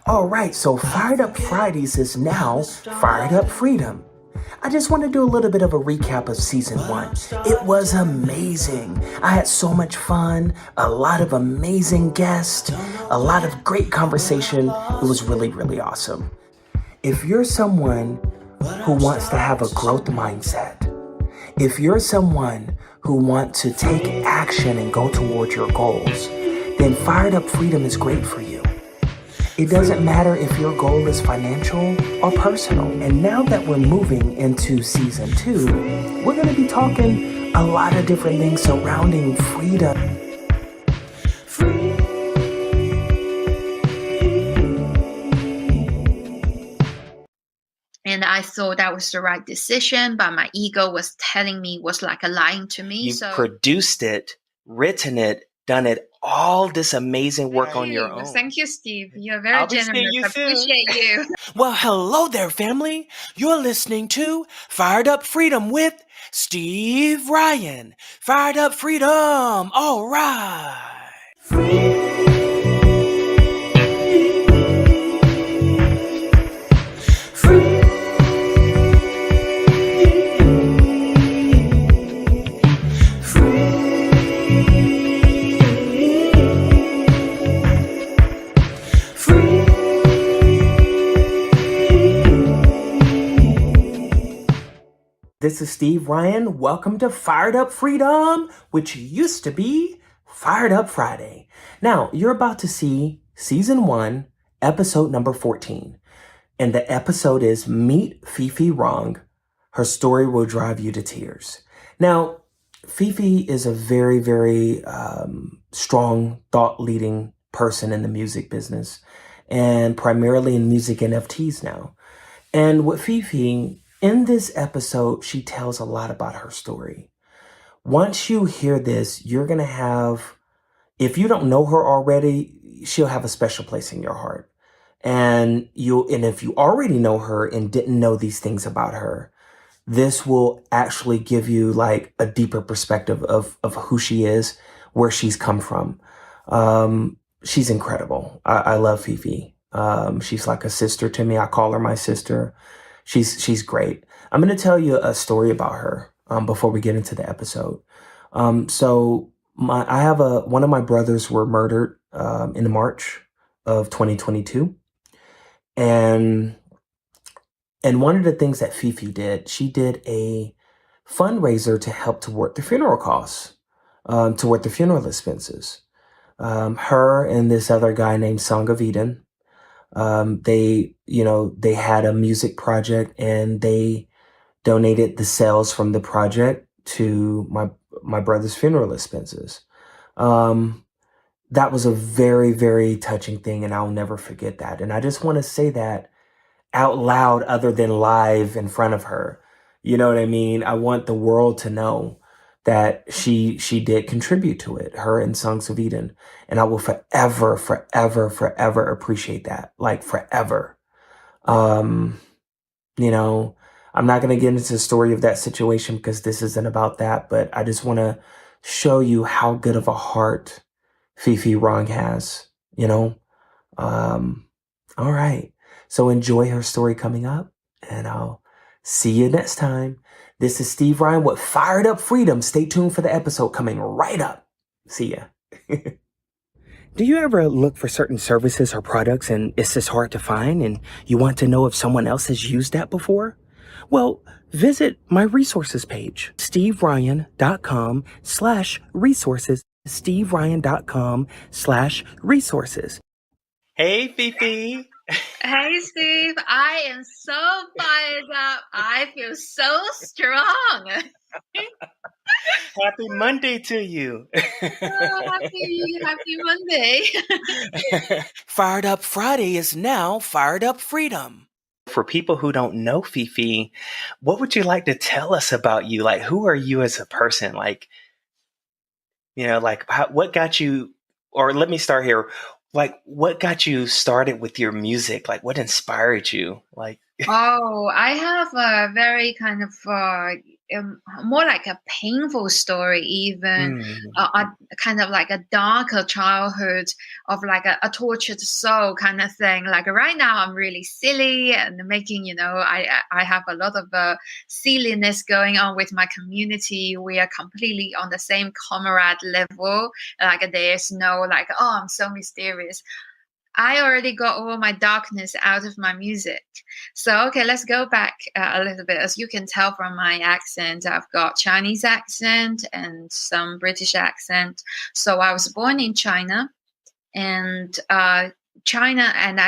All right, so Fired Up Fridays is now Fired Up Freedom. I just want to do a little bit of a recap of season one. It was amazing. I had so much fun, a lot of amazing guests, a lot of great conversation. It was really, really awesome. If you're someone who wants to have a growth mindset, if you're someone who wants to take action and go toward your goals, then Fired Up Freedom is great for you. It doesn't matter if your goal is financial or personal. And now that we're moving into season two, we're going to be talking a lot of different things surrounding freedom. And I thought that was the right decision, but my ego was telling me, was like lying to me. You've produced it, written it, done it, all this amazing work on your own. Thank you, Steve. You're very generous. I appreciate you. Well, hello there, family. You're listening to Fired Up Freedom with Steve Ryan. Fired Up Freedom. All right. This is Steve Ryan. Welcome to Fired Up Freedom, which used to be Fired Up Friday. Now, you're about to see season 1, episode number 14. And the episode is Meet FiFi Rong. Her story will drive you to tears. Now, FiFi is a very, very strong, thought-leading person in the music business, and primarily in music NFTs now. And with FiFi, in this episode, she tells a lot about her story. Once you hear this, you're going to have, if you don't know her already, she'll have a special place in your heart. And if you already know her and didn't know these things about her, this will actually give you like a deeper perspective of who she is, where she's come from. She's incredible. I love FiFi. She's like a sister to me. I call her my sister. She's great. I'm going to tell you a story about her before we get into the episode. So one of my brothers were murdered in March of 2022, and one of the things that FiFi did, she did a fundraiser to help toward the funeral costs, toward the funeral expenses. Her and this other guy named Song of Eden. They had a music project and they donated the sales from the project to my brother's funeral expenses. That was a very, very touching thing, and I'll never forget that. And I just want to say that out loud, other than live in front of her. You know what I mean? I want the world to know that she did contribute to it, her and Songs of Eden. And I will forever, forever, forever appreciate that. Like forever. I'm not going to get into the story of that situation because this isn't about that, but I just want to show you how good of a heart FiFi Rong has, all right. So enjoy her story coming up, and I'll see you next time. This is Steve Ryan with Fired Up Freedom. Stay tuned for the episode coming right up. See ya. Do you ever look for certain services or products and it's just hard to find and you want to know if someone else has used that before? Well, visit my resources page, steveryan.com/resources, steveryan.com/resources. Hey, FiFi. Hey, Steve. I am so fired up. I feel so strong. Happy Monday to you. Happy Monday. Fired Up Friday is now Fired Up Freedom. For people who don't know FiFi, what would you like to tell us about you? Like, who are you as a person? Like, what got you, or let me start here. Like, what got you started with your music? Like, what inspired you? Like, I have a very kind of more like a painful story, even kind of like a darker childhood of like a tortured soul kind of thing. Like right now, I'm really silly and making, I have a lot of silliness going on with my community. We are completely on the same comrade level. Like there's no like, oh, I'm so mysterious. I already got all my darkness out of my music. So, okay, let's go back a little bit. As you can tell from my accent, I've got Chinese accent and some British accent. So I was born in China, and I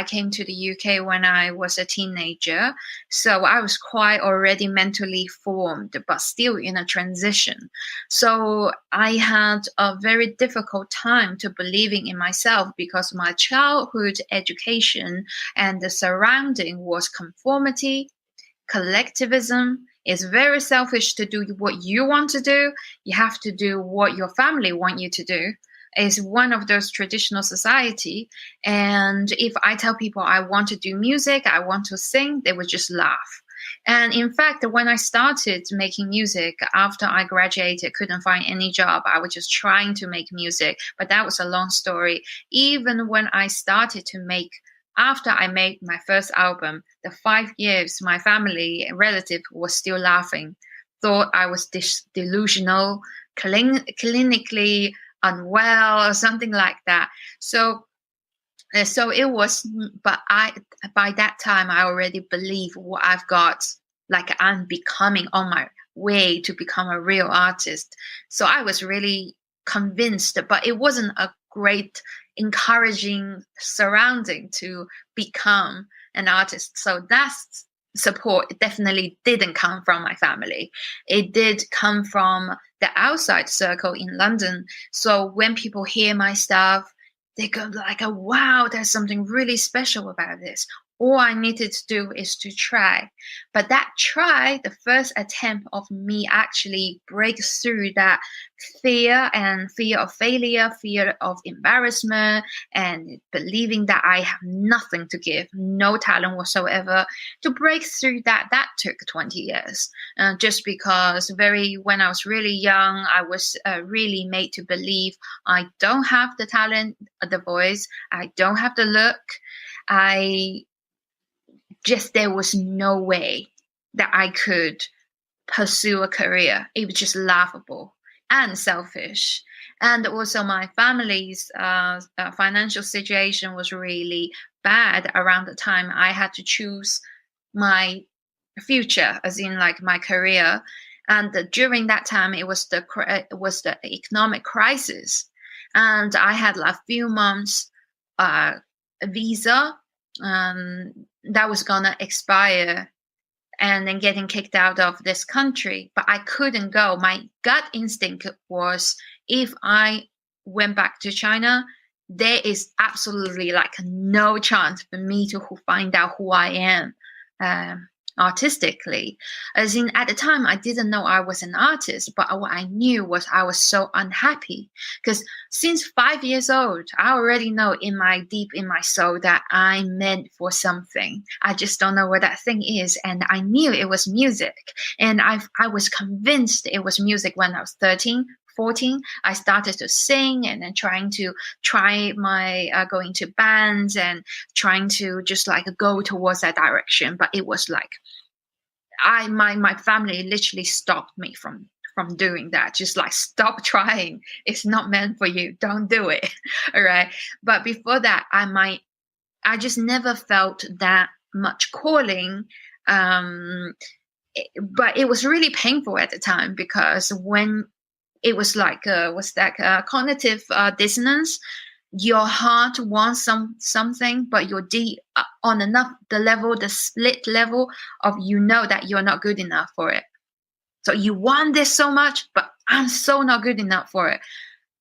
came to the UK when I was a teenager. So I was quite already mentally formed, but still in a transition. So I had a very difficult time to believing in myself because my childhood education and the surrounding was conformity, collectivism. It's very selfish to do what you want to do. You have to do what your family want you to do. Is one of those traditional society. And if I tell people I want to do music, I want to sing, they would just laugh. And in fact, when I started making music after I graduated, couldn't find any job. I was just trying to make music, but that was a long story. Even when I started to make, after I made my first album, the 5 years, my family and relative was still laughing, thought I was delusional, clinically unwell or something like that. So it was, but by that time I already believe what I've got, like I'm becoming on my way to become a real artist. So I was really convinced, but it wasn't a great encouraging surrounding to become an artist. So that's support definitely didn't come from my family. It did come from the outside circle in London. So when people hear my stuff, they go like, oh, wow, there's something really special about this. All I needed to do is to try. But that try, the first attempt of me actually break through that fear of failure, fear of embarrassment, and believing that I have nothing to give, no talent whatsoever. To break through that took 20 years. Just because when I was really young, I was really made to believe I don't have the talent, the voice, I don't have the look. There was no way that I could pursue a career. It was just laughable and selfish. And also my family's financial situation was really bad around the time I had to choose my future, as in like my career. And during that time, it was the economic crisis. And I had like a few months visa that was gonna expire, and then getting kicked out of this country, but I couldn't go. My gut instinct was, if I went back to China, there is absolutely like no chance for me to find out who I am artistically. As in, at the time, I didn't know I was an artist, but what I knew was I was so unhappy because since 5 years old, I already know deep in my soul that I'm meant for something. I just don't know what that thing is. And I knew it was music. And I was convinced it was music when I was 13, 14. I started to sing and then trying to going to bands and trying to just like go towards that direction. But it was like my family literally stopped me from doing that. Just like, stop trying. It's not meant for you. Don't do it. All right. But before that, I just never felt that much calling. But it was really painful at the time because when it was like cognitive dissonance. Your heart wants something, but you're deep on the split level of that you're not good enough for it. So you want this so much, but I'm so not good enough for it.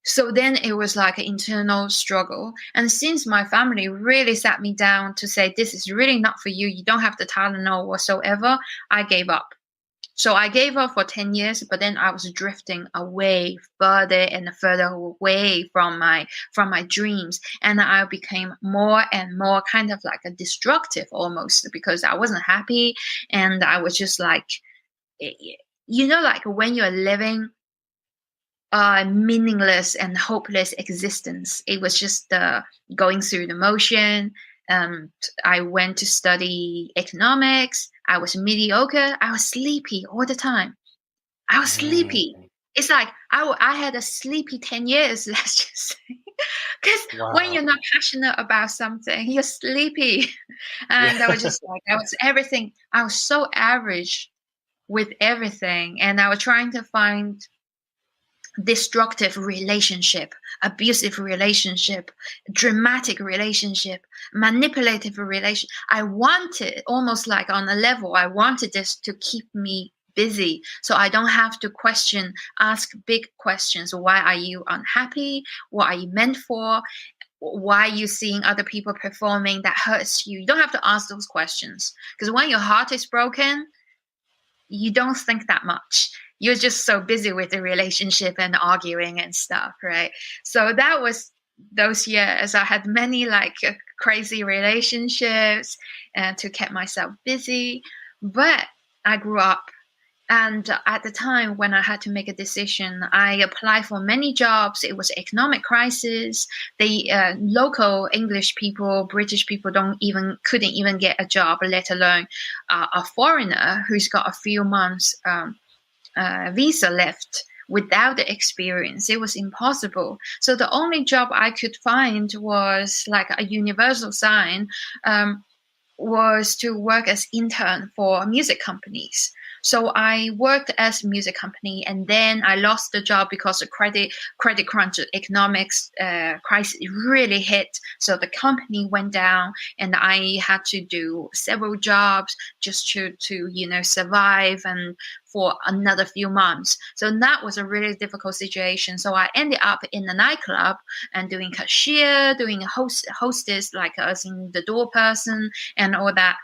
So then it was like an internal struggle. And since my family really sat me down to say, this is really not for you, you don't have the talent or whatsoever, I gave up. So I gave up for 10 years, but then I was drifting away further and further away from my dreams. And I became more and more kind of like a destructive almost, because I wasn't happy. And I was just like, like when you're living a meaningless and hopeless existence, it was just going through the motion. I went to study economics. I was mediocre. I was sleepy all the time. I was sleepy. It's like I had a sleepy 10 years, let's just say. Because when you're not passionate about something, you're sleepy. And I was just like, I was everything. I was so average with everything. And I was trying to find destructive relationship, abusive relationship, dramatic relationship, manipulative relation. I wanted, almost like on a level, I wanted this to keep me busy so I don't have to ask big questions. Why are you unhappy? What are you meant for? Why are you seeing other people performing that hurts you? You don't have to ask those questions, because when your heart is broken, you don't think that much. You're just so busy with the relationship and arguing and stuff, right? So that was those years. I had many crazy relationships and to keep myself busy. But I grew up, and at the time when I had to make a decision, I applied for many jobs. It was economic crisis. The local English people, British people couldn't even get a job, let alone a foreigner who's got a few months visa left without the experience. It was impossible. So the only job I could find was like a universal sign, was to work as intern for music companies. So I worked as a music company, and then I lost the job because the credit crunch, economics crisis really hit. So the company went down, and I had to do several jobs just to survive and for another few months. So that was a really difficult situation. So I ended up in a nightclub and doing cashier, doing hostess, like as in the door person and all that.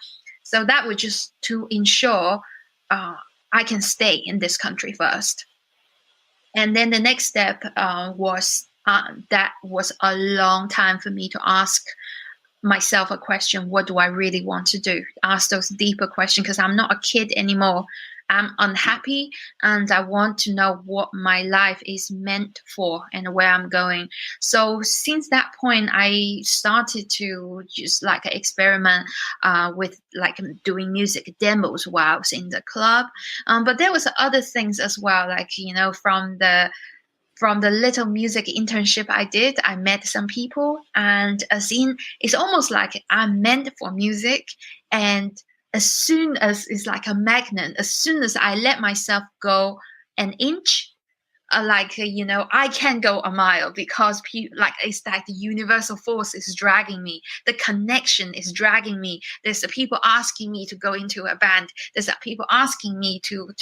So that was just to ensure I can stay in this country first. And then the next step was that was a long time for me to ask myself a question: what do I really want to do? Ask those deeper questions, because I'm not a kid anymore. I'm unhappy, and I want to know what my life is meant for and where I'm going. So since that point, I started to just experiment with doing music demos while I was in the club. But there was other things as well, from the little music internship I did, I met some people, and it's almost like I'm meant for music. And as soon as it's like a magnet, as soon as I let myself go an inch, I can go a mile, because it's like the universal force is dragging me. The connection is dragging me. There's the people asking me to go into a band. There's the people asking me to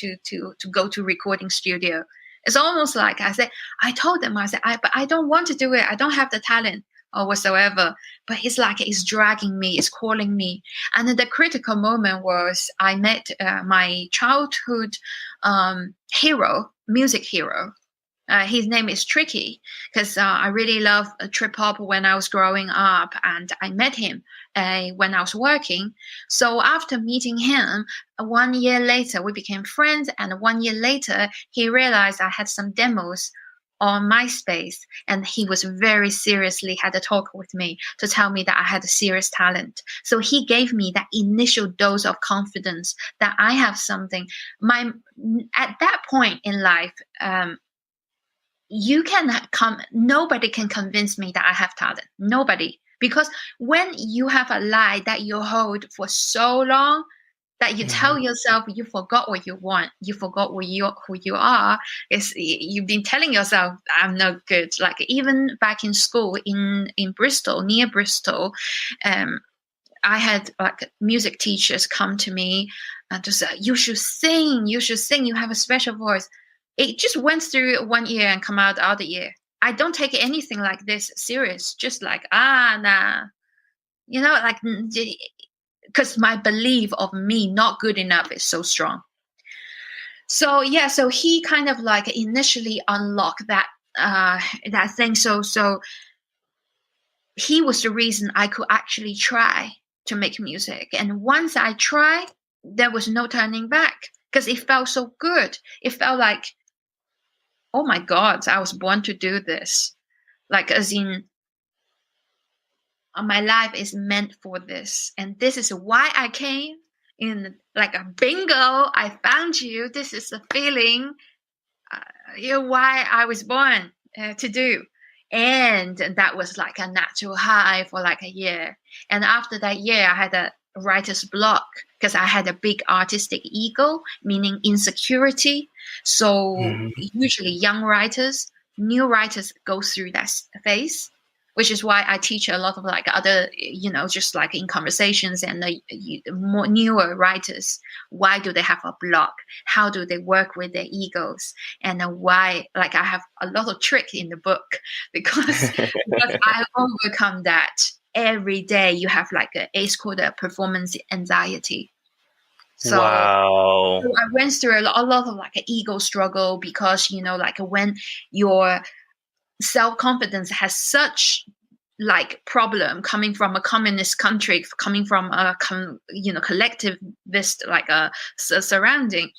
go to recording studio. It's almost like I told them, but I don't want to do it. I don't have the talent or whatsoever. But it's like it's dragging me, it's calling me. And then the critical moment was I met my childhood music hero. His name is Tricky, because I really loved trip hop when I was growing up, and I met him when I was working. So after meeting him, 1 year later, we became friends, and 1 year later, he realized I had some demos on MySpace, and he was very seriously had a talk with me to tell me that I had a serious talent. So he gave me that initial dose of confidence that I have something. At that point in life, nobody can convince me that I have talent. Nobody. Because when you have a lie that you hold for so long, that you tell yourself you forgot what you want, you forgot who you are, you've been telling yourself, I'm no good. Like even back in school in Bristol, near Bristol, I had music teachers come to me and to say, you should sing, you have a special voice. It just went through 1 year and come out the other year. I don't take anything like this serious. Just nah, because my belief of me not good enough is so strong. So yeah, so he kind of initially unlocked that thing. So he was the reason I could actually try to make music. And once I tried, there was no turning back. because it felt so good. It felt like, oh my God, I was born to do this. Like, as in, my life is meant for this. And this is why I came in, like a bingo. I found you. This is the feeling, why I was born to do. And that was like a natural high for like a year. And after that year, I had a writer's block because I had a big artistic ego, meaning insecurity. So usually young writers, new writers go through that phase, which is why I teach a lot of like other, just like in conversations and more newer writers. Why do they have a block? How do they work with their egos? And why, like, I have a lot of trick in the book because I overcome that. Every day you have like it's called a performance anxiety. So, wow. so I went through a lot of like an ego struggle because, like when your self-confidence has such like problem coming from a communist country, coming from a collectivist like a surrounding,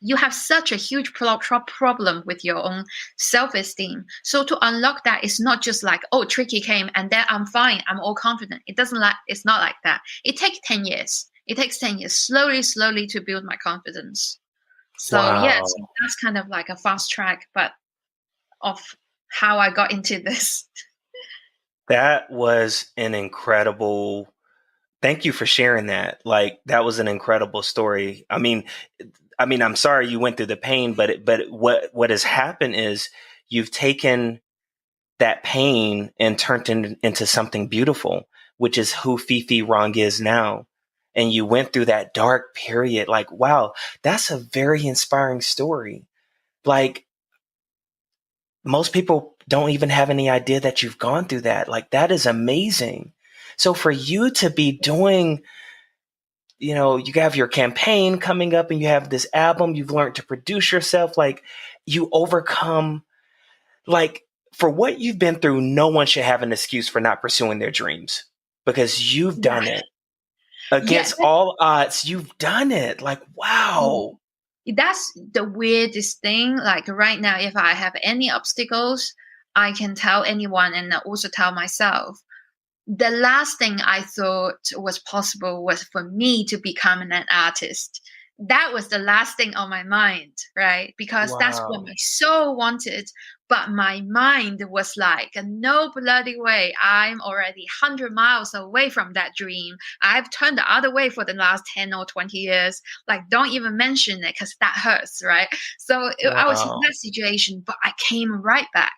you have such a huge problem with your own self-esteem. So to unlock that, it's not just like, oh, tricky came and then I'm fine, I'm all confident. It's not like that. It takes 10 years. It takes 10 years slowly to build my confidence. So Wow. yes, that's kind of like a fast track, but of how I got into this. That was an incredible. Thank you for sharing that. Like, that was an incredible story. I mean, I'm sorry you went through the pain, but what has happened is you've taken that pain and turned it into something beautiful, which is who FiFi Rong is now. And you went through that dark period. Like, wow, that's a very inspiring story. Like, most people don't even have any idea that you've gone through that. Like, that is amazing. So for you to be doing, you have your campaign coming up and you have this album, you've learned to produce yourself, like you overcome, like for what you've been through, no one should have an excuse for not pursuing their dreams because you've done it against all odds. You've done it. Like, wow. That's the weirdest thing. Like right now, if I have any obstacles, I can tell anyone and also tell myself. The last thing I thought was possible was for me to become an artist. That was the last thing on my mind, right? Because that's what my soul wanted. But my mind was like, no bloody way. I'm already 100 miles away from that dream. I've turned the other way for the last 10 or 20 years. Like, don't even mention it because that hurts, right? So I was in that situation, but I came right back.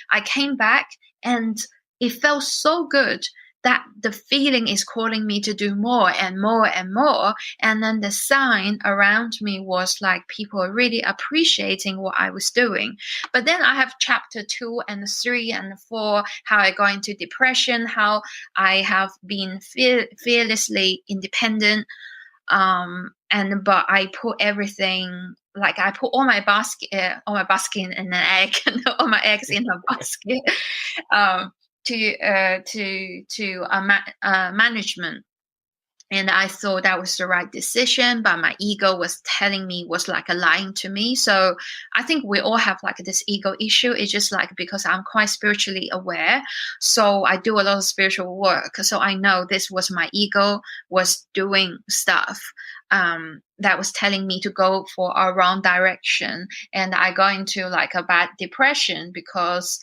I came back and it felt so good that the feeling is calling me to do more and more and more. And then the sign around me was like people are really appreciating what I was doing. But then I have chapter 2 and 3 and 4, how I got into depression, how I have been fearlessly independent. But I put everything, like I put all my basket in an egg, and all my eggs in a basket. To management, and I thought that was the right decision, but my ego was telling me, was like a lying to me. So I think we all have like this ego issue. It's just like because I'm quite spiritually aware, so I do a lot of spiritual work, so I know this was my ego was doing stuff that was telling me to go for a wrong direction, and I got into like a bad depression because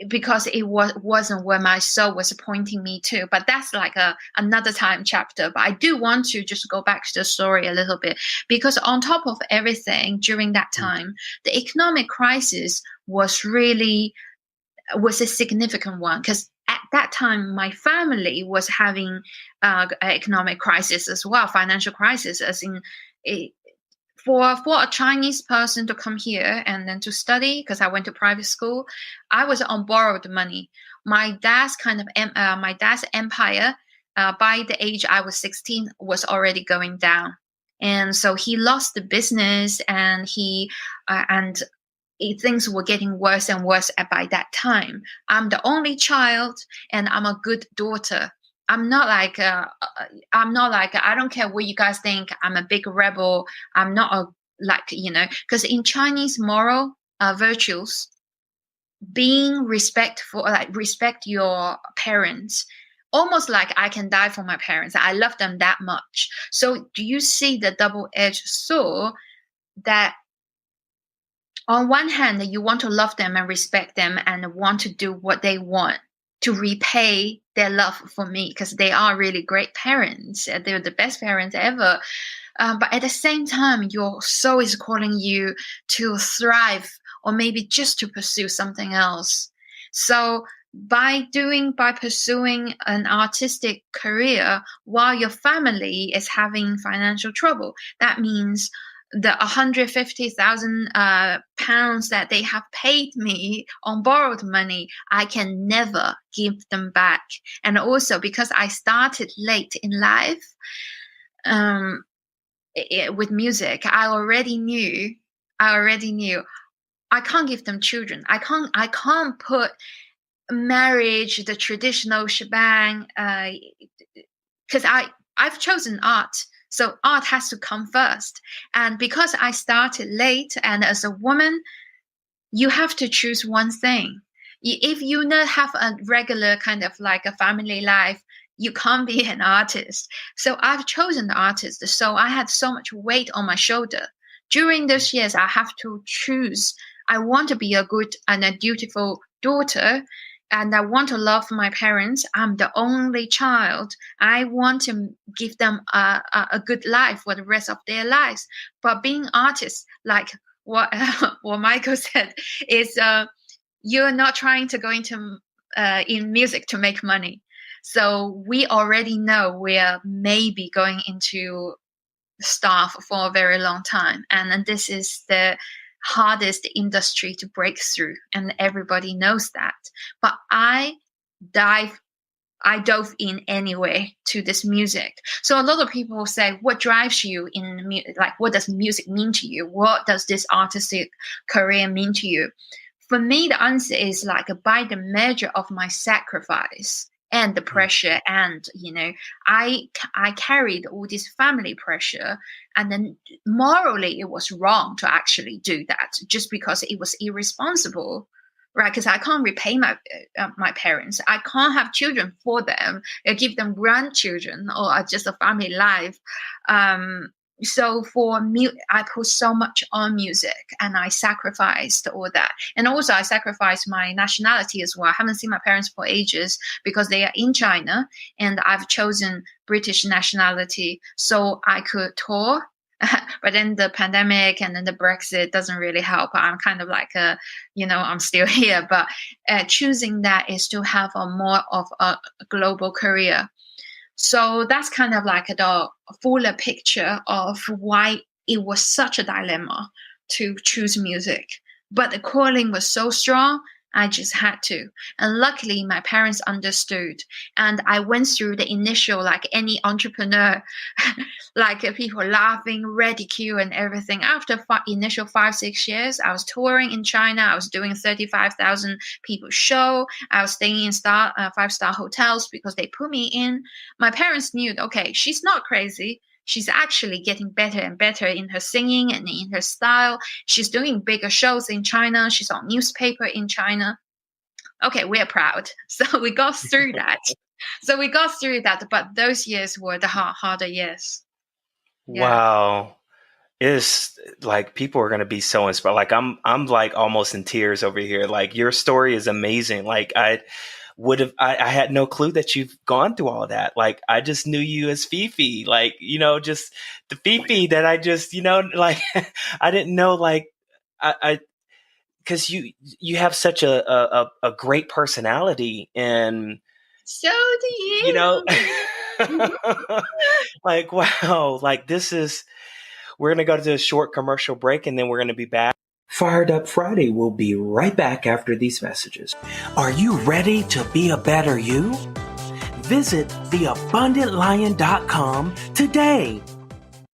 it wasn't where my soul was pointing me to. But that's like another time chapter. But I do want to just go back to the story a little bit, because on top of everything during that time, the economic crisis was a significant one, because at that time my family was having economic crisis as well, financial crisis, as in for a Chinese person to come here and then to study, because I went to private school, I was on borrowed money. My dad's empire, by the age I was 16, was already going down, and so he lost the business, and things were getting worse and worse by that time. I'm the only child, and I'm a good daughter. I'm not like I don't care what you guys think. I'm a big rebel. I'm not a because in Chinese moral virtues, being respectful, like respect your parents, almost like I can die for my parents. I love them that much. So do you see the double-edged sword that on one hand you want to love them and respect them and want to do what they want to repay their love for me because they are really great parents. They're the best parents ever. But at the same time, your soul is calling you to thrive or maybe just to pursue something else. So by pursuing an artistic career while your family is having financial trouble, that means the 150,000 pounds that they have paid me on borrowed money, I can never give them back. And also because I started late in life, with music, I already knew I can't give them children. I can't put marriage, the traditional shebang, because I've chosen art. So art has to come first. And because I started late and as a woman, you have to choose one thing. If you not have a regular kind of like a family life, you can't be an artist. So I've chosen the artist. So I had so much weight on my shoulder. During those years, I have to choose. I want to be a good and a dutiful daughter, and I want to love my parents. I'm the only child. I want to give them a good life for the rest of their lives. But being artist, like what Michael said, is you're not trying to go into in music to make money. So we already know we're maybe going into staff for a very long time. And this is the hardest industry to break through. And everybody knows that. But I dove in anyway to this music. So a lot of people say, what drives you in like, what does music mean to you? What does this artistic career mean to you? For me, the answer is like by the measure of my sacrifice and the pressure. And, I carried all this family pressure. And then morally, it was wrong to actually do that just because it was irresponsible. Right, because I can't repay my parents. I can't have children for them. I give them grandchildren or just a family life. So for me, I put so much on music, and I sacrificed all that. And also, I sacrificed my nationality as well. I haven't seen my parents for ages because they are in China, and I've chosen British nationality so I could tour. But then the pandemic and then the Brexit doesn't really help. I'm kind of like I'm still here, but choosing that is to have a more of a global career. So that's kind of like the fuller picture of why it was such a dilemma to choose music. But the calling was so strong, I just had to. And luckily, my parents understood. And I went through the initial, like any entrepreneur, like people laughing, ridicule and everything. After initial 5-6 years, I was touring in China. I was doing 35,000 people show. I was staying in 5-star hotels because they put me in. My parents knew, okay, she's not crazy. She's actually getting better and better in her singing and in her style. She's doing bigger shows in China. She's on newspaper in China. Okay, we're proud. So we got through that. But those years were the harder years. Yeah. Wow. It's like people are going to be so inspired. Like I'm like almost in tears over here. Like your story is amazing. Like I had no clue that you've gone through all of that. Like I just knew you as FiFi, like, just the FiFi that I just, like I didn't know, like I because you have such a great personality, and so do you. Like, wow, like we're going to go to a short commercial break and then we're going to be back. Fired Up Friday will be right back after these messages. Are you ready to be a better you? Visit theabundantlion.com today.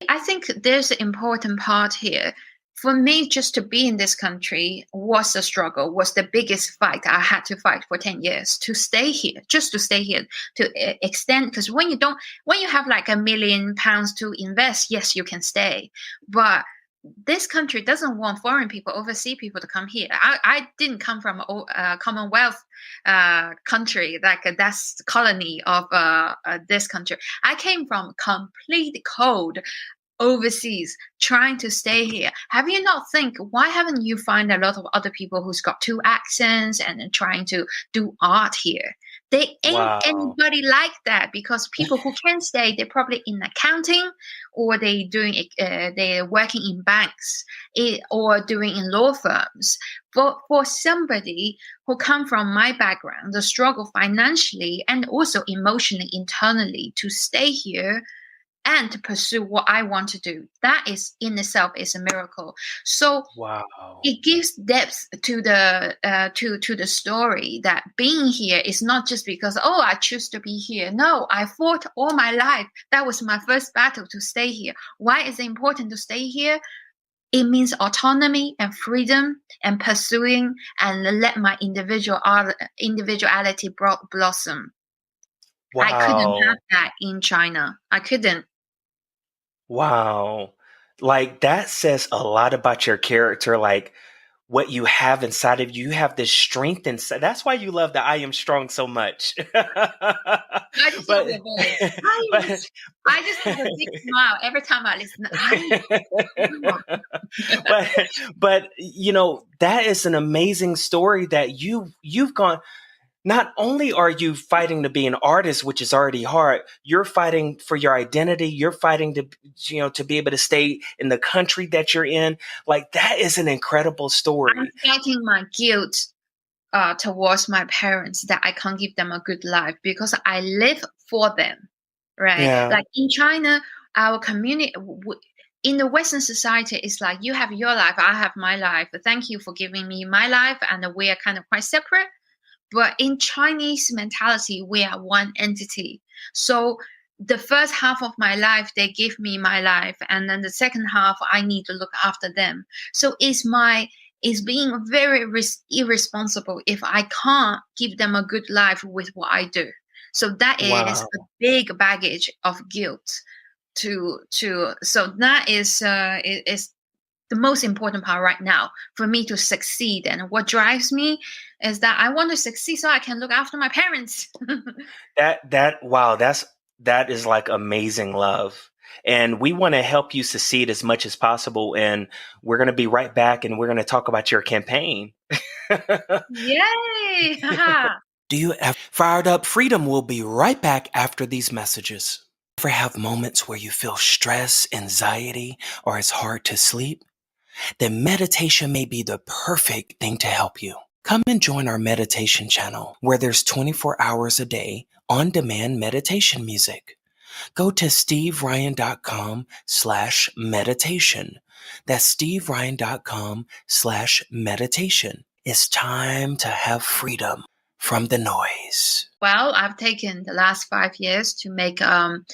I think there's an important part here. for me, just to be in this country was a struggle, was the biggest fight I had to fight for 10 years to stay here, just to stay here, to extend. Because when you have like £1 million to invest, yes, you can stay. But this country doesn't want foreign people, overseas people to come here. I didn't come from a Commonwealth country, like that's the colony of this country. I came from complete cold overseas trying to stay here. Have you not think, why haven't you find a lot of other people who's got two accents and trying to do art here? They ain't anybody like that, because people who can stay, they're probably in accounting, or they're working in banks, or doing in law firms. But for somebody who come from my background, the struggle financially and also emotionally, internally, to stay here and to pursue what I want to do, that is in itself is a miracle. So it gives depth to the story, that being here is not just because, oh, I choose to be here. No, I fought all my life. That was my first battle, to stay here. Why is it important to stay here? It means autonomy and freedom and pursuing and let my individuality blossom. Wow. I couldn't have that in China. I couldn't. Wow. Like, that says a lot about your character, like what you have inside of you. You have this strength inside. That's why you love the I Am Strong so much. I just love your voice. I just have a big smile every time I listen. But that is an amazing story that you've gone. Not only are you fighting to be an artist, which is already hard, you're fighting for your identity. You're fighting to be able to stay in the country that you're in. Like, that is an incredible story. I'm fighting my guilt towards my parents, that I can't give them a good life because I live for them, right? Yeah. Like in China, our community, in the Western society, it's like, you have your life, I have my life. Thank you for giving me my life, and we are kind of quite separate. But in Chinese mentality, we are one entity. So the first half of my life, they give me my life. And then the second half, I need to look after them. So it's being very irresponsible if I can't give them a good life with what I do. So that is a big baggage of guilt so that is the most important part right now for me to succeed. And what drives me is that I want to succeed so I can look after my parents. That is like amazing love. And we want to help you succeed as much as possible. And we're going to be right back, and we're going to talk about your campaign. Yay! Do you ever Fired Up Freedom will be right back after these messages. Ever have moments where you feel stress, anxiety, or it's hard to sleep? Then meditation may be the perfect thing to help you. Come and join our meditation channel, where there's 24 hours a day on-demand meditation music. Go to steveryan.com/meditation. That's steveryan.com/meditation. It's time to have freedom from the noise. Well, I've taken the last 5 years to make double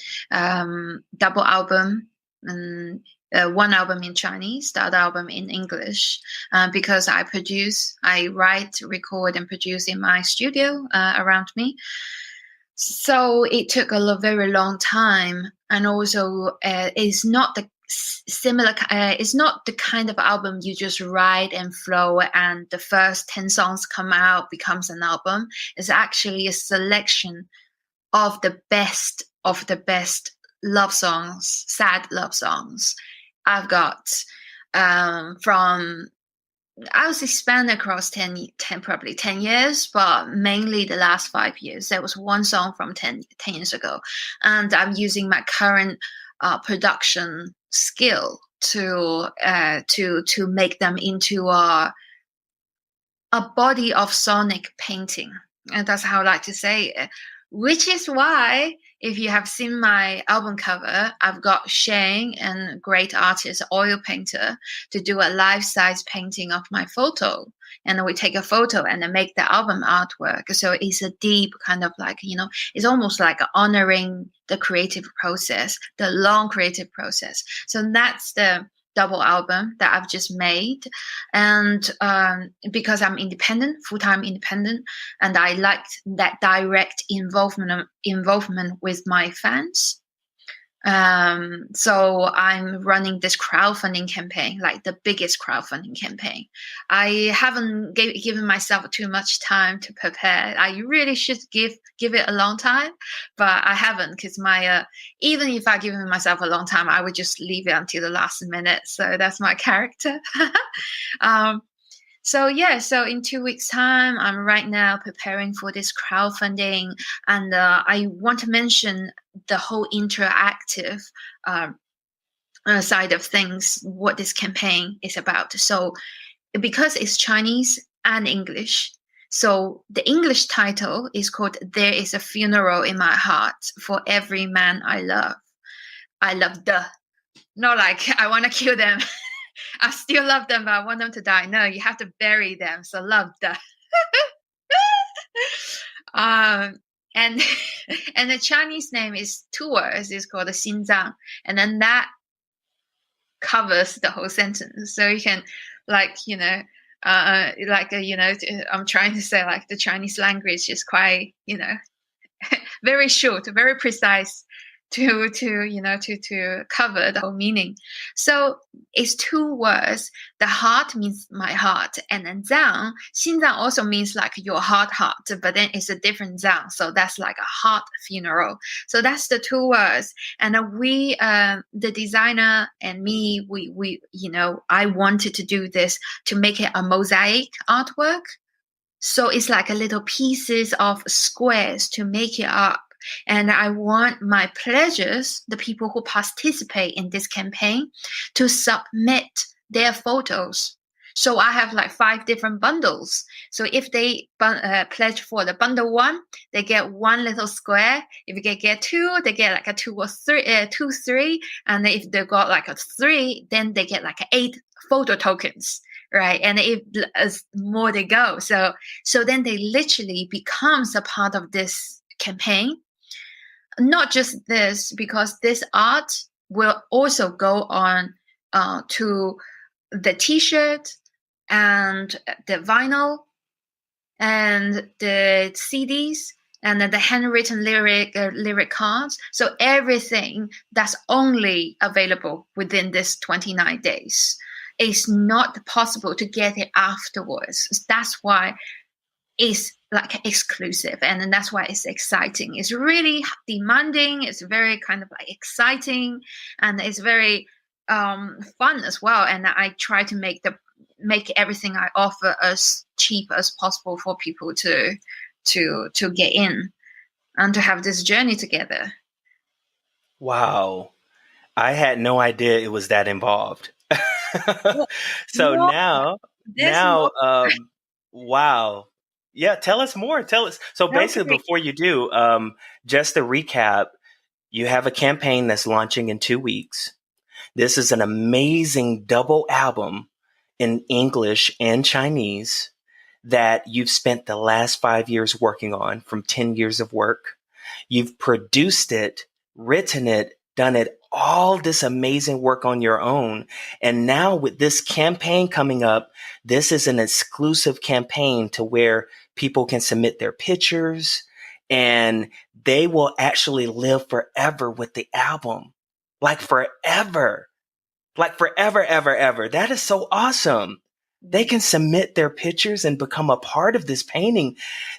album, and one album in Chinese, the other album in English, because I write, record, and produce in my studio around me. So it took a very long time, and also it's not the it's not the kind of album you just write and flow and the first 10 songs come out becomes an album. It's actually a selection of the best love songs, sad love songs I've got from, I would say, span across probably 10 years, but mainly the last 5 years. There was one song from 10 years ago, and I'm using my current production skill to make them into a body of sonic painting, and that's how I like to say it. Which is why, if you have seen my album cover, I've got Shane, and great artist, oil painter, to do a life-size painting of my photo. And then we take a photo and then make the album artwork. So it's a deep kind of like, it's almost like honoring the creative process, the long creative process. So that's the double album that I've just made. And because I'm independent, full-time independent, and I liked that direct involvement with my fans. So I'm running this crowdfunding campaign, like the biggest crowdfunding campaign. I haven't given myself too much time to prepare. I really should give it a long time, but I haven't, because even if I give myself a long time, I would just leave it until the last minute. So that's my character. So in 2 weeks' time, I'm right now preparing for this crowdfunding, and I want to mention the whole interactive side of things, what this campaign is about. So because it's Chinese and English, so the English title is called "There is a Funeral in My Heart for Every Man I Love." I love not like I want to kill them. I still love them, but I want them to die. No, you have to bury them. So love the. And the Chinese name is 2 words. It's called the 心脏, and then that covers the whole sentence. So you can, I'm trying to say, like, the Chinese language is quite, very short, very precise to cover the whole meaning. So it's 2 words. The heart means my heart, and then 脏, 心脏 also means like your heart, but then it's a different 脏. So that's like a heart funeral. So that's the 2 words. And we, the designer and me, we I wanted to do this to make it a mosaic artwork. So it's like a little pieces of squares to make it up. And I want my pledges, the people who participate in this campaign, to submit their photos. So I have like 5 different bundles. So if they pledge for the bundle 1, they get 1 little square. If they get 2, they get like a 2 or 3, 2, 3. And if they got like a 3, then they get like 8 photo tokens. Right. And if as more they go. So then they literally becomes a part of this campaign. Not just this, because this art will also go on to the T-shirt and the vinyl and the CDs and then the handwritten lyric cards. So everything that's only available within this 29 days. It's not possible to get it afterwards. That's why it's like exclusive, and then that's why it's exciting. It's really demanding. It's very kind of like exciting, and it's very fun as well. And I try to make everything I offer as cheap as possible for people to get in and to have this journey together. Wow, I had no idea it was that involved. So now, wow. Yeah, tell us more. So basically, before you do, just to recap, you have a campaign that's launching in 2 weeks. This is an amazing double album in English and Chinese that you've spent the last 5 years working on, from 10 years of work. You've produced it, written it, done it, all this amazing work on your own. And now with this campaign coming up, this is an exclusive campaign to where people can submit their pictures and they will actually live forever with the album. Like forever, ever. That is so awesome. They can submit their pictures and become a part of this painting.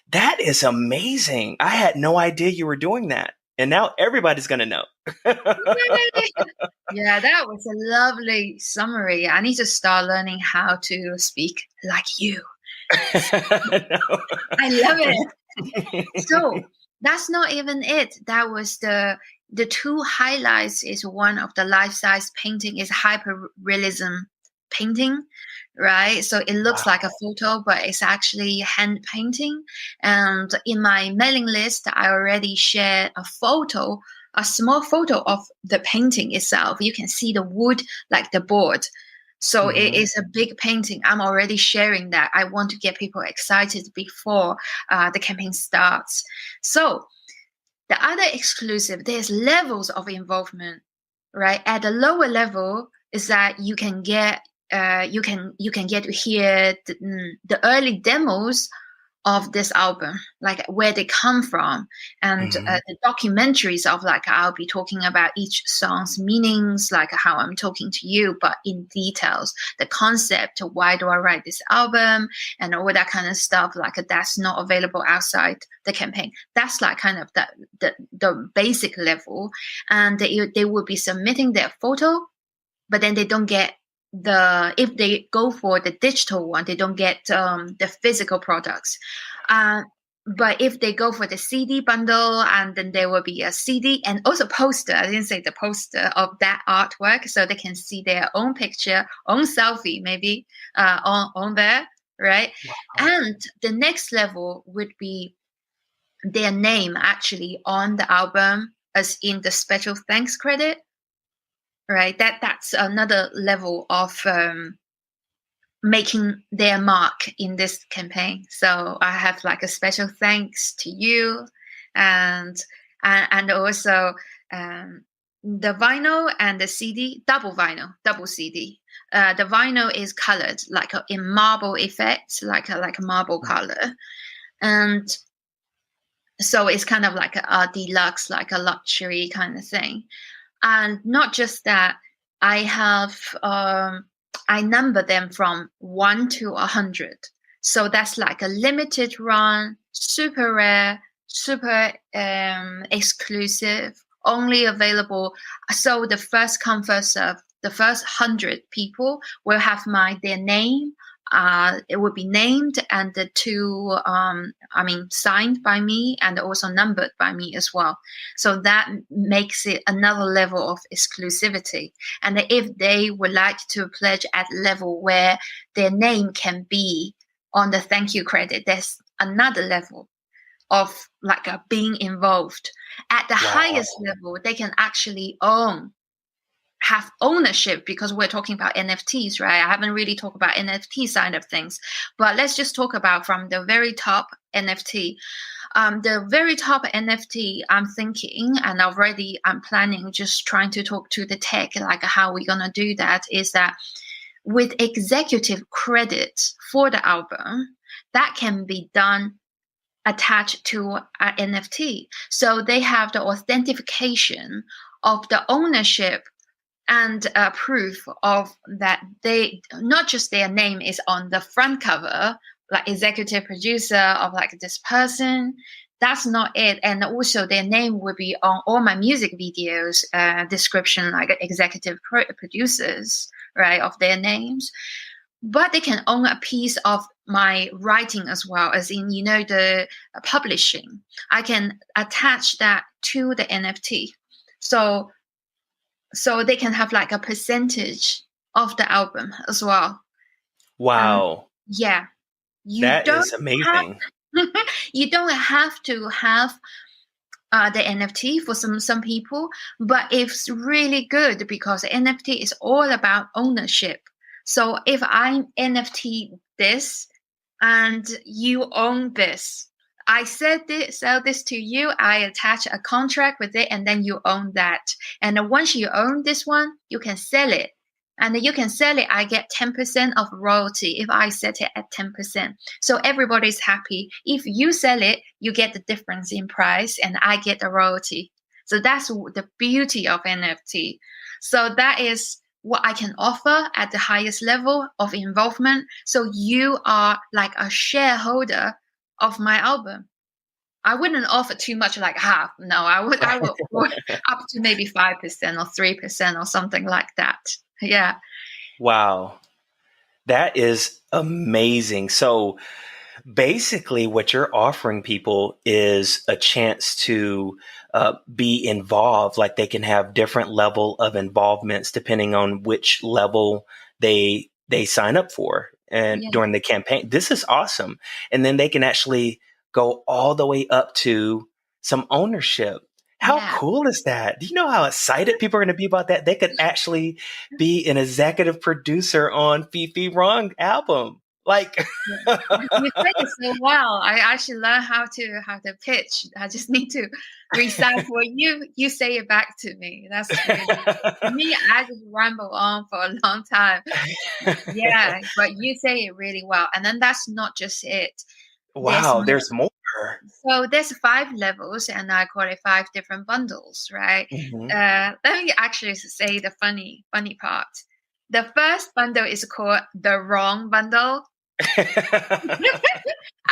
That is amazing. I had no idea you were doing that. And now everybody's going to know. Yeah, that was a lovely summary. I need to start learning how to speak like you. No. I love it. So that's not even it. That was the 2 highlights. Is one of the life-size painting is hyper-realism painting, right? So it looks like a photo, but it's actually hand painting. And in my mailing list, I already shared a small photo of the painting itself. You can see the wood, like the board. So it is a big painting. I'm already sharing that. I want to get people excited before the campaign starts. So the other exclusive, there's levels of involvement, right? At the lower level, is that you can get to hear the early demos of this album, like where they come from, and the documentaries of like I'll be talking about each song's meanings, like how I'm talking to you, but in details, the concept, why do I write this album, and all that kind of stuff. Like that's not available outside the campaign. That's like kind of the basic level, and they will be submitting their photo, but then they don't get if they go for the digital one, they don't get the physical products. But if they go for the CD bundle, and then there will be a CD and also poster. I didn't say the poster of that artwork, so they can see their own picture, own selfie, maybe on there, right? Wow. And the next level would be their name actually on the album, as in the special thanks credit. Right, that's another level of making their mark in this campaign. So I have like a special thanks to you, and also the vinyl and the CD, double CD. The vinyl is colored like in marble effect, like a marble color, and so it's kind of like a deluxe, like a luxury kind of thing. And not just that, I have I number them from 1 to 100. So that's like a limited run, super rare, super exclusive, only available. So the first come, first serve. The first 100 people will have their name. It will be named, and the two, signed by me and also numbered by me as well. So that makes it another level of exclusivity. And if they would like to pledge at level where their name can be on the thank you credit, there's another level of like being involved. At the highest level, they can actually have ownership, because we're talking about NFTs, right? I haven't really talked about NFT side of things, but let's just talk about from the very top NFT. The very top NFT, I'm thinking, and already I'm planning, just trying to talk to the tech, like how we're going to do that, is that with executive credit for the album, that can be done attached to an NFT. So they have the authentication of the ownership and proof of that they, not just their name is on the front cover, like executive producer of like this person. That's not it. And also their name will be on all my music videos, description, like executive producers, right, of their names. But they can own a piece of my writing as well, as in, the publishing. I can attach that to the NFT. So they can have like a percentage of the album as well. Wow. Yeah. That is amazing. You don't have to have the NFT for some people, but it's really good because NFT is all about ownership. So if I NFT this and you own this, I sell this to you, I attach a contract with it, and then you own that. And once you own this one, you can sell it. And you can sell it, I get 10% of royalty if I set it at 10%. So everybody's happy. If you sell it, you get the difference in price and I get the royalty. So that's the beauty of NFT. So that is what I can offer at the highest level of involvement. So you are like a shareholder of my album. I wouldn't offer too much, like half. No, I would up to maybe 5% or 3% or something like that. Yeah. Wow. That is amazing. So basically what you're offering people is a chance to be involved. Like they can have different level of involvements depending on which level they sign up for and during the campaign. This is awesome. And then they can actually go all the way up to some ownership. How cool is that? Do you know how excited people are going to be about that? They could actually be an executive producer on FiFi Rong album. Like, You say it so well. I actually learned how to pitch. I just need to recite what you say it back to me. That's really me. I just ramble on for a long time. Yeah, but you say it really well. And then that's not just it. wow, there's more. So there's 5 levels, and I call it 5 different bundles, right? Mhm. Let me actually say the funny part. The first bundle is called the wrong bundle.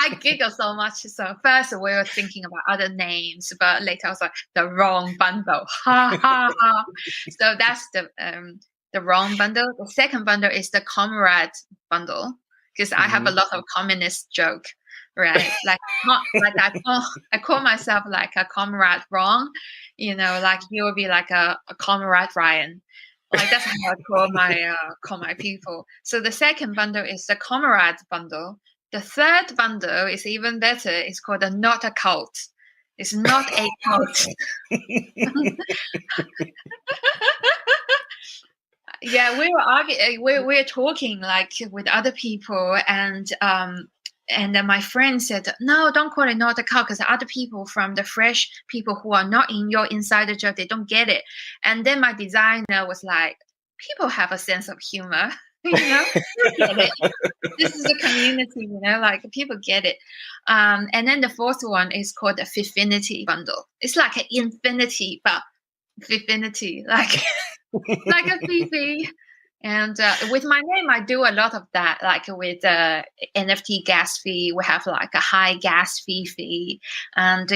I giggle so much. So first we were thinking about other names, but later I was like, the wrong bundle. Ha ha ha. So that's the wrong bundle. The second bundle is the comrade bundle, because I have a lot of communist joke, right? Like I call myself like a comrade Wrong, like you will be like a comrade Ryan. Like that's how I call my people. So the second bundle is the comrade bundle. The third bundle is even better. It's called the not a cult. It's not a cult. Yeah, we were arguing. We're talking like with other people, and then my friend said, "No, don't call it not a cult, because other people from the fresh people who are not in your insider joke, they don't get it." And then my designer was like, "People have a sense of humor, you get it. This is a community, like people get it." And then the fourth one is called the FiFinity bundle. It's like an infinity, but FiFinity, like a Fifi. And with my name, I do a lot of that. Like with NFT gas fee, we have like a high gas fee. And,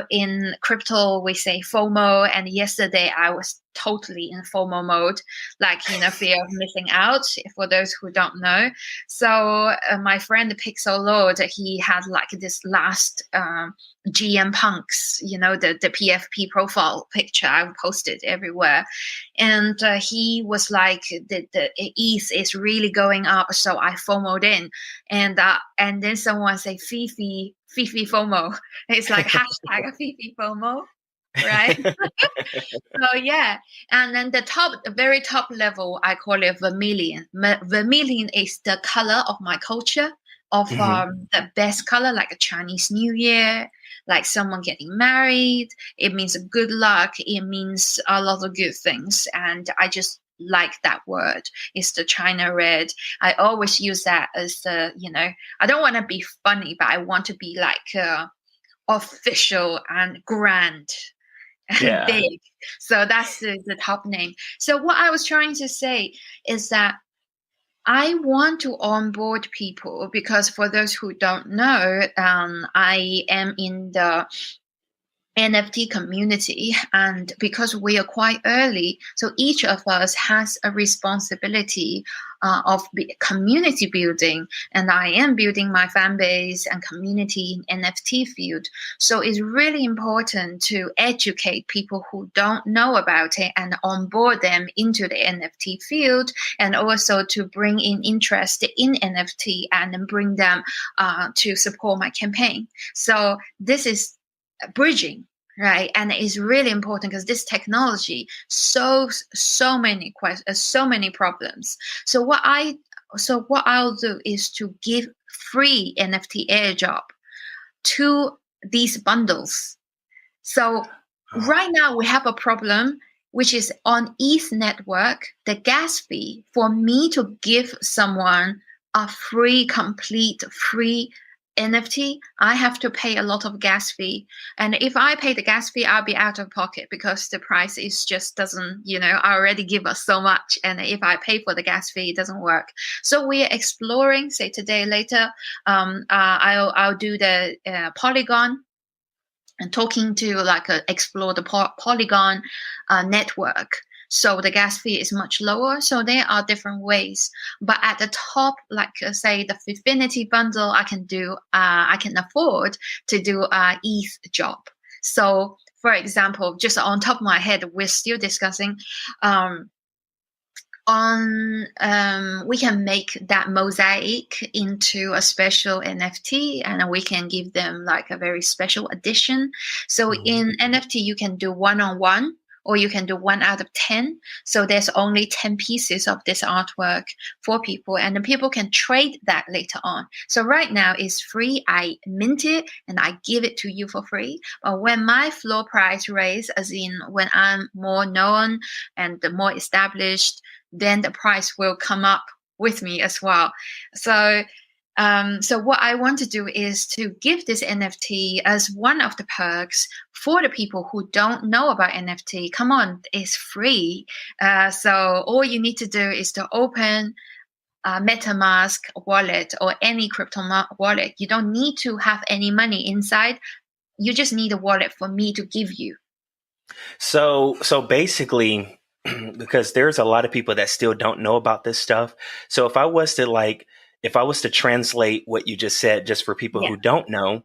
in crypto, we say FOMO. And yesterday, I was totally in FOMO mode, like, fear of missing out, for those who don't know. So my friend Pixel Lord, he had like this last GM Punks, the PFP profile picture. I posted everywhere. And he was like, the ETH is really going up, so I FOMO'd in. And then someone say FiFi FOMO. It's like hashtag FiFi FOMO, right? So yeah. And then the very top level, I call it vermilion. Vermilion is the color of my culture, of the best color, like a Chinese New Year, like someone getting married. It means good luck. It means a lot of good things. And I just like that word. It's the China red. I always use that as the, I don't want to be funny, but I want to be like official and grand and big. So that's the top name. So what I was trying to say is that I want to onboard people, because for those who don't know, I am in the NFT community, and because we are quite early, so each of us has a responsibility of community building, and I am building my fan base and community in NFT field. So it's really important to educate people who don't know about it and onboard them into the NFT field, and also to bring in interest in NFT and then bring them to support my campaign. So this is bridging, right? And it's really important because this technology solves so many questions, so many problems. So what I'll do is to give free NFT airdrop to these bundles. So right now we have a problem, which is on ETH network, the gas fee for me to give someone a complete free NFT, I have to pay a lot of gas fee. And if I pay the gas fee, I'll be out of pocket, because the price is just doesn't, I already give us so much. And if I pay for the gas fee, it doesn't work. So we're exploring, say today, later, I'll do the Polygon, and talking to explore the Polygon network. So the gas fee is much lower. So there are different ways. But at the top, say the FiFinity bundle, I can afford to do a ETH job. So for example, just on top of my head, we're still discussing we can make that mosaic into a special NFT, and we can give them like a very special edition. So in NFT, you can do one-on-one, or you can do 1 out of 10. So there's only 10 pieces of this artwork for people, and then people can trade that later on. So right now it's free. I mint it and I give it to you for free. But when my floor price raise, as in when I'm more known and more established, then the price will come up with me as well. So what I want to do is to give this NFT as one of the perks for the people who don't know about NFT. Come on, it's free. So all you need to do is to open a MetaMask wallet or any crypto wallet. You don't need to have any money inside. You just need a wallet for me to give you. So basically, because there's a lot of people that still don't know about this stuff. So if I was to translate what you just said, just for people who don't know,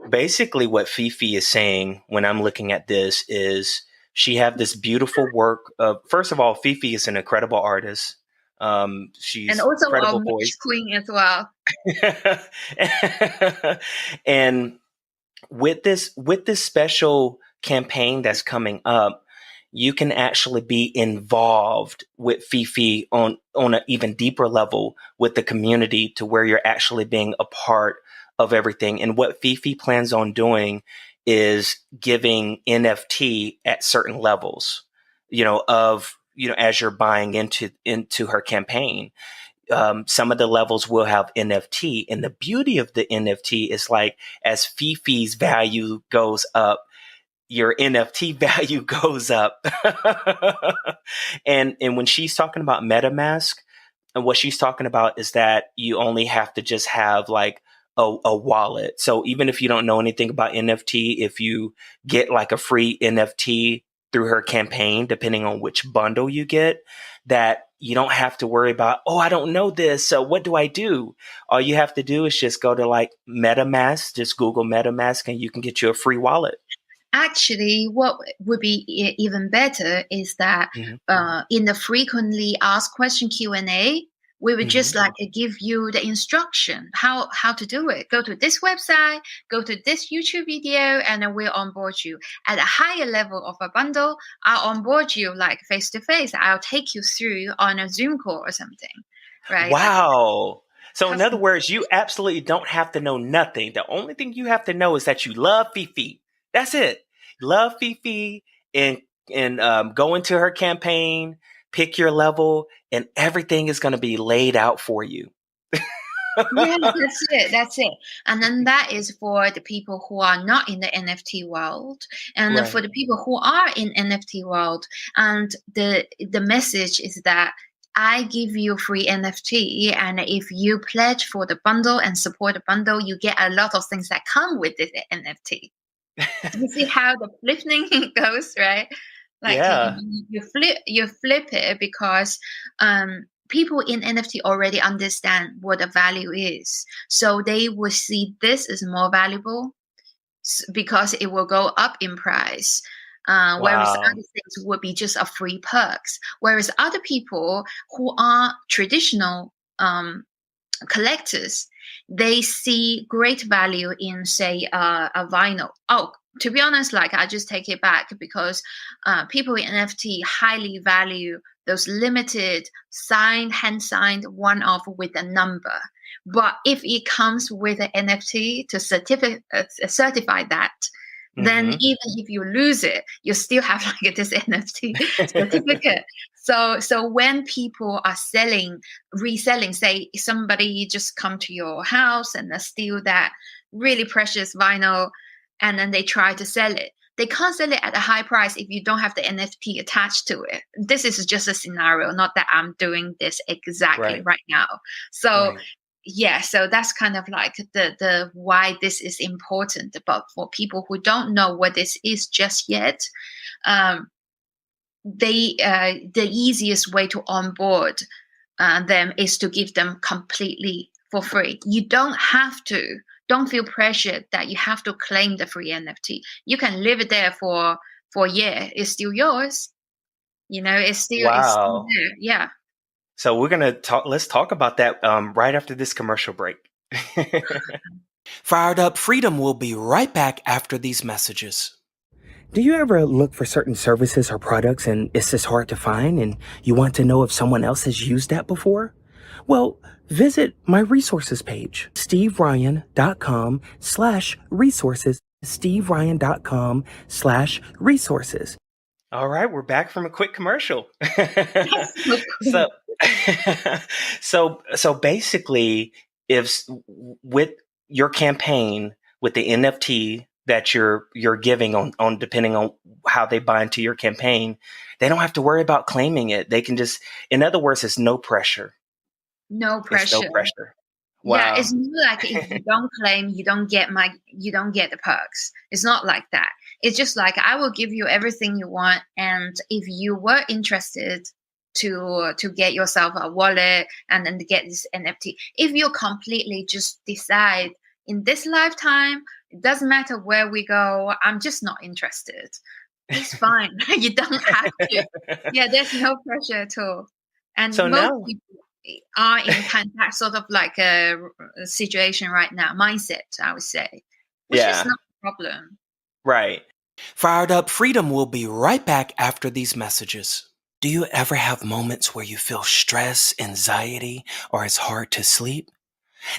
basically what FiFi is saying when I'm looking at this is she have this beautiful work. First of all, FiFi is an incredible artist. She's and also incredible a voice. queen as well. And with this special campaign that's coming up, you can actually be involved with FiFi on an even deeper level with the community, to where you're actually being a part of everything. And what FiFi plans on doing is giving NFT at certain levels, as you're buying into her campaign. Some of the levels will have NFT, and the beauty of the NFT is, like, as FiFi's value goes up, your NFT value goes up. And when she's talking about MetaMask, and what she's talking about is that you only have to just have like a wallet. So even if you don't know anything about NFT, if you get like a free NFT through her campaign, depending on which bundle you get, that you don't have to worry about, oh, I don't know this, so what do I do? All you have to do is just go to like MetaMask, just Google MetaMask, and you can get you a free wallet. Actually, what would be even better is that in the frequently asked question Q&A, we would just like give you the instruction how to do it. Go to this website, go to this YouTube video, and then we'll onboard you. At a higher level of a bundle, I'll onboard you like face to face. I'll take you through on a Zoom call or something, right? Wow. So in other words, you absolutely don't have to know nothing. The only thing you have to know is that you love FiFi. That's it. Love FiFi and go into her campaign, pick your level, and everything is going to be laid out for you. Yeah, that's it. And then that is for the people who are not in the NFT world, and for the people who are in NFT world. And the message is that I give you free NFT, and if you pledge for the bundle and support the bundle, you get a lot of things that come with this NFT. You see how the flipping goes, right? Like you flip it because people in NFT already understand what the value is, so they will see this as more valuable because it will go up in price. Whereas other things would be just a free perks. Whereas other people who are traditional collectors, they see great value in, say, a vinyl. Oh, to be honest, like, I just take it back because people in NFT highly value those limited hand-signed one-off with a number. But if it comes with an NFT to certify that, then even if you lose it, you still have like this NFT certificate. So when people are reselling, say somebody just come to your house and steal that really precious vinyl, and then they try to sell it. They can't sell it at a high price if you don't have the NFT attached to it. This is just a scenario, not that I'm doing this exactly right now. So yeah, so that's kind of like the why this is important. But for people who don't know what this is just yet, the easiest way to onboard them is to give them completely for free. You don't feel pressured that you have to claim the free NFT. You can leave it there for a year. It's still yours. It's still there. Yeah. So we're going to let's talk about that right after this commercial break. Fired Up Freedom will be right back after these messages. Do you ever look for certain services or products and it's just hard to find and you want to know if someone else has used that before? Well, visit my resources page, steveryan.com/resources, steveryan.com/resources. All right, we're back from a quick commercial. So, so basically, if with your campaign with the NFT that you're giving on depending on how they buy into your campaign, they don't have to worry about claiming it. They can just, in other words, it's no pressure. No It's pressure. no pressure. Yeah, Wow. it's not like if you don't claim, you don't get the perks. It's not like that. It's just like I will give you everything you want, and if you were interested to get yourself a wallet and then to get this NFT, if you completely just decide in this lifetime, it doesn't matter where we go, I'm just not interested. It's fine. You don't have to. Yeah, there's no pressure at all. And So most now, people are in kind of sort of like a situation right now, mindset, I would say, which is yeah, not a problem. right. Fired Up Freedom will be right back after these messages. Do you ever have moments where you feel stress, anxiety, or it's hard to sleep?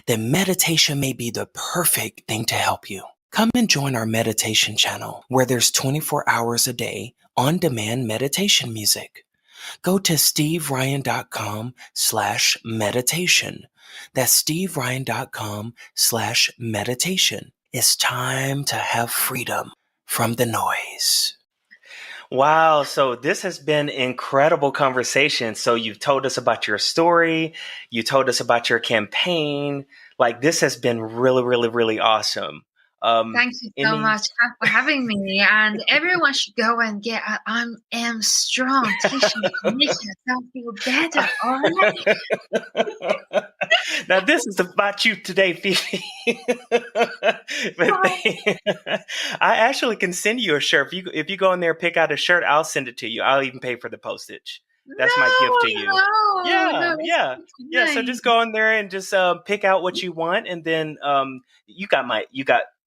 Then meditation may be the perfect thing to help you. Come and join our meditation channel where there's 24 hours a day on-demand meditation music. Go to steveryan.com/meditation. That's steveryan.com/meditation. It's time to have freedom from the noise. Wow. So this has been incredible conversation. So you've told us about your story. You told us about your campaign. Like this has been really, really, really awesome. Thank you so Any much for having me. And everyone should go and get a I Am Strong t-shirt to make yourself feel better. All right. Now this is about you today, Fifi. I actually can send you a shirt. If you go in there, pick out a shirt, I'll send it to you. I'll even pay for the postage. That's my gift to you. No, Yeah. So just go in there and just pick out what you want, and then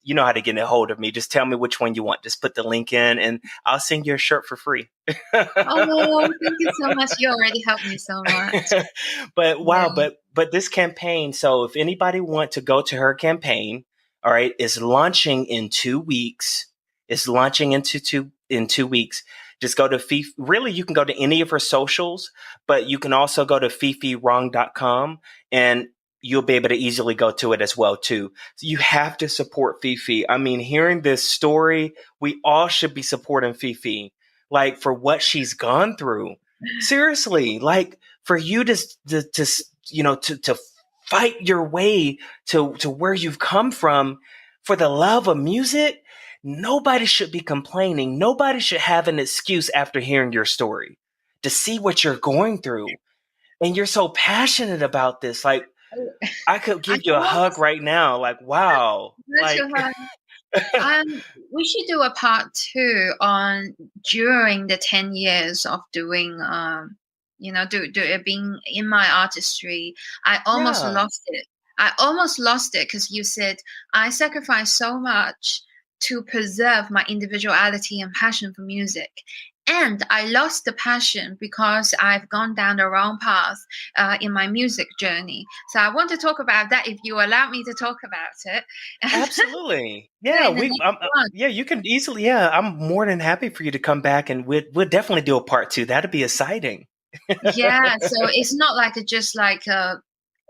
you know how to get a hold of me. Just tell me which one you want. Just put the link in, and I'll send you a shirt for free. Oh, thank you so much. You already helped me so much. But wow, Yeah. but this campaign. So if anybody want to go to her campaign, all right, is launching in 2 weeks. It's launching in 2 weeks. Just go to FiFi. Really, you can go to any of her socials, but you can also go to FiFiRong.com and you'll be able to easily go to it as well too. So you have to support Fifi. I mean, hearing this story, we all should be supporting Fifi, like for what she's gone through. Seriously, like for you to fight your way to where you've come from for the love of music. Nobody should be complaining. Nobody should have an excuse after hearing your story to see what you're going through. And you're so passionate about this. Like, I could I give you a want hug right now. Like, wow. Like, we should do a part two on during the 10 years of doing being in my artistry. I almost yeah. lost it. I almost lost it because you said I sacrificed so much to preserve my individuality and passion for music. And I lost the passion because I've gone down the wrong path in my music journey. So I want to talk about that if you allow me to talk about it. Absolutely. Yeah, Yeah, in the next one. yeah, you can easily. Yeah, I'm more than happy for you to come back, and we'll definitely do a part two. That'd be exciting. Yeah, so it's not like just like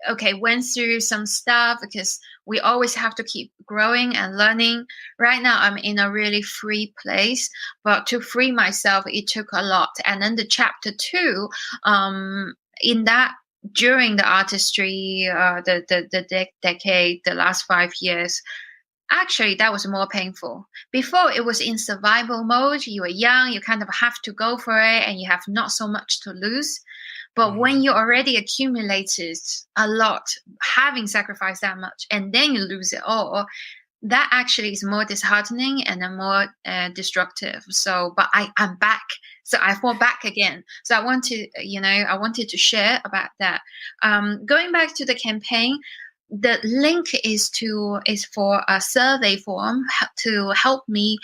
okay, went through some stuff because we always have to keep growing and learning. Right now, I'm in a really free place, but to free myself, it took a lot. And then the chapter two, in that during the artistry, decade, the last 5 years. Actually, that was more painful. Before, it was in survival mode. You were young, you kind of have to go for it, and you have not so much to lose. But when you already accumulated a lot, having sacrificed that much, and then you lose it all, that actually is more disheartening and then more destructive. So, but I'm back. So I fall back again. So I wanted to share about that. Going back to the campaign, the link is for a survey form to help me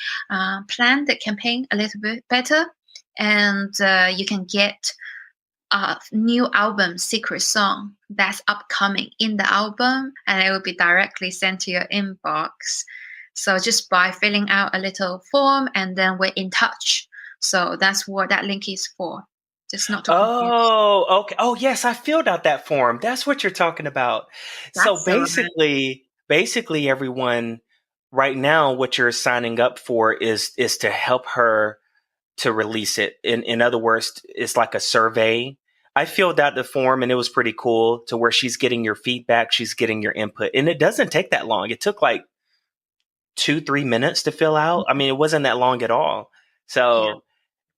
plan the campaign a little bit better, and you can get a new album secret song that's upcoming in the album, and it will be directly sent to your inbox. So just by filling out a little form, and then we're in touch. So that's what that link is for. Just not to confuse. Oh, okay. Oh, yes, I filled out that form. That's what you're talking about. So That's basically everyone right now, what you're signing up for is to help her to release it. In other words, it's like a survey. I filled out the form and it was pretty cool, to where she's getting your feedback, she's getting your input, and it doesn't take that long. It took like 2-3 minutes to fill out. I mean, it wasn't that long at all. So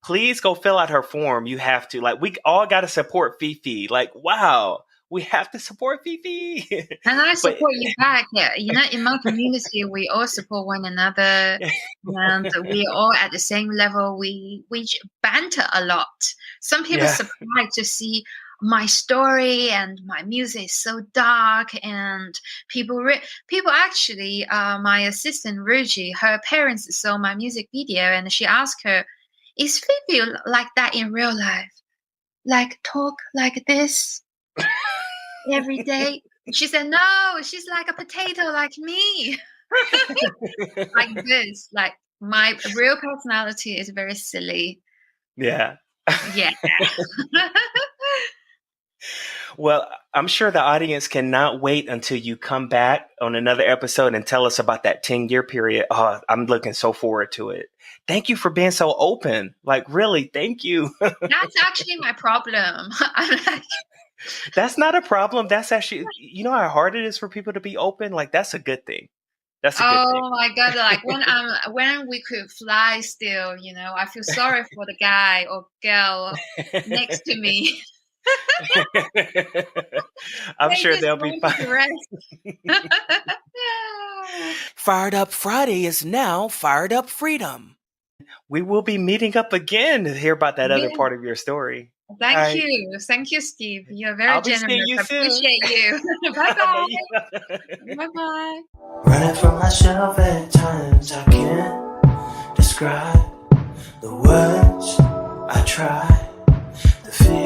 please go fill out her form. You have to. Like, we all got to support FiFi. Like, wow, we have to support FiFi. And I support you back. Yeah, in my community, we all support one another, and we're all at the same level. We banter a lot. Some people surprised to see my story, and my music is so dark, and people actually, my assistant Ruji, her parents saw my music video, and she asked her, "Is FiFi like that in real life? Like talk like this every day?" She said, "No, she's like a potato like me." Like this. Like, my real personality is very silly. Yeah. Yeah. Well, I'm sure the audience cannot wait until you come back on another episode and tell us about that 10-year period. Oh, I'm looking so forward to it. Thank you for being so open. Like, really, thank you. That's actually my problem. I'm like, that's not a problem. That's actually, you know how hard it is for people to be open? Like, that's a good thing. That's a good thing. Oh my God. Like, when we could fly still, I feel sorry for the guy or girl next to me. I'm sure they'll be fine. Fired Up Friday is now Fired Up Freedom. We will be meeting up again to hear about that other part of your story. Thank you. Thank you, Steve. You're very generous. I appreciate you. Bye-bye. Bye-bye. Running from myself at times, I can't describe the words I try, the fear.